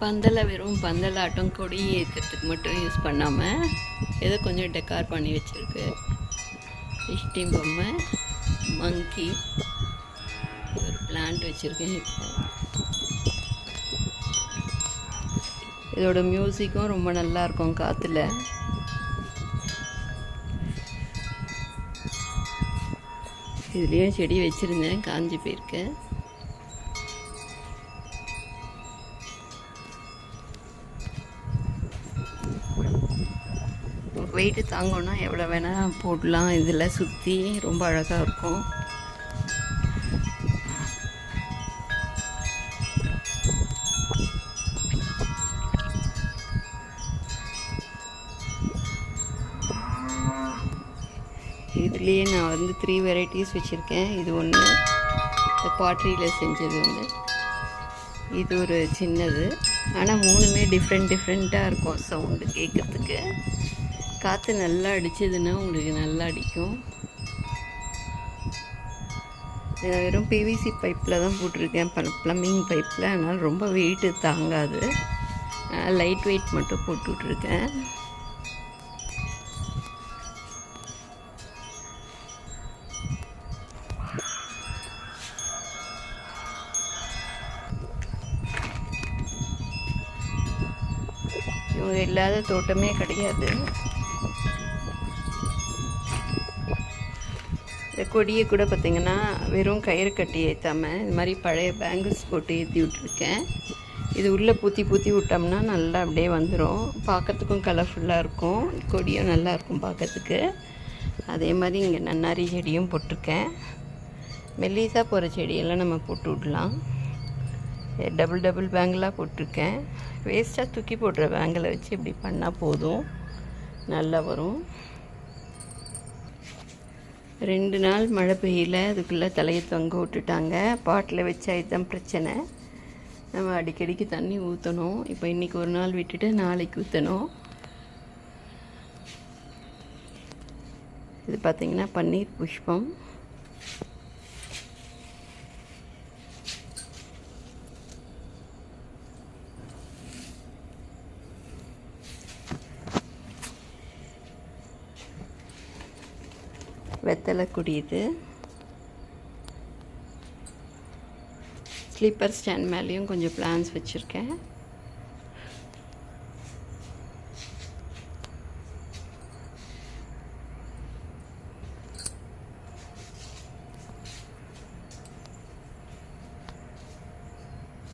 பந்தலை வெறும் பந்தலாட்டம் கொடி ஏற்றுறதுக்கு மட்டும் யூஸ் பண்ணாமல் ஏதோ கொஞ்சம் டெக்கார் பண்ணி வச்சுருக்கு. இஷ்டி பொம்மை, மங்கி, ஒரு பிளான்ட் வச்சுருக்கேன். இதோட மியூசிக்கும் ரொம்ப நல்லாயிருக்கும் காற்றுல. இதுலேயும் செடி வச்சுருந்தேன், காஞ்சி போயிருக்கேன். வெயிட்டு தாங்கணும்னா எவ்வளோ வேணால் போடலாம். இதில் சுற்றி ரொம்ப அழகாக இருக்கும். இதுலேயே நான் 3 வெரைட்டிஸ் வச்சுருக்கேன். இது ஒன்று பாட்ரியில் செஞ்சது ஒன்று, இது ஒரு சின்னது. ஆனால் 3மே டிஃப்ரெண்ட்டாக இருக்கும் சவுண்டு கேட்குறதுக்கு. காற்று நல்லா அடிச்சதுன்னா உங்களுக்கு நல்லா அடிக்கும். வெறும் பிவிசி பைப்பில் தான் போட்டிருக்கேன், ப்ளம்பிங் பைப்பில். அதனால் ரொம்ப வெயிட்டு தாங்காது. லைட் வெயிட் மட்டும் போட்டுட்ருக்கேன். இவங்க இல்லாத தோட்டமே கிடையாது. இந்த கொடியை கூட பார்த்திங்கன்னா வெறும் கயிறு கட்டி ஏற்றாமல் இது மாதிரி பழைய பேங்கிள்ஸ் போட்டு ஏற்றி விட்ருக்கேன். இது உள்ளே பூத்தி விட்டோம்னா நல்லா அப்படியே வந்துடும். பார்க்கறதுக்கும் கலர்ஃபுல்லாக இருக்கும், கொடியும் நல்லாயிருக்கும் பார்க்கறதுக்கு. அதே மாதிரி இங்கே நன்னாரி செடியும் போட்டிருக்கேன். மெல்லிசாக போகிற செடியெல்லாம் நம்ம போட்டு விடலாம். டபுள் பேங்கிளாக போட்டிருக்கேன். வேஸ்ட்டாக தூக்கி போடுற பேங்கிளை வச்சு இப்படி பண்ணால் போதும், நல்லா வரும். 2 நாள் மழை பெய்யல, அதுக்குள்ளே தலையை தொங்க விட்டுட்டாங்க. பாட்டில் வச்சா இதுதான் பிரச்சனை. நம்ம அடிக்கடிக்கு தண்ணி ஊற்றணும். இப்போ இன்றைக்கி ஒரு நாள் விட்டுட்டு நாளைக்கு ஊற்றணும். இது பார்த்திங்கன்னா பன்னீர் புஷ்பம். வெத்தலை கொடி. இது ஸ்லீப்பர் ஸ்டாண்ட் மேலேயும் கொஞ்சம் பிளான்ஸ் வச்சுருக்கேன்.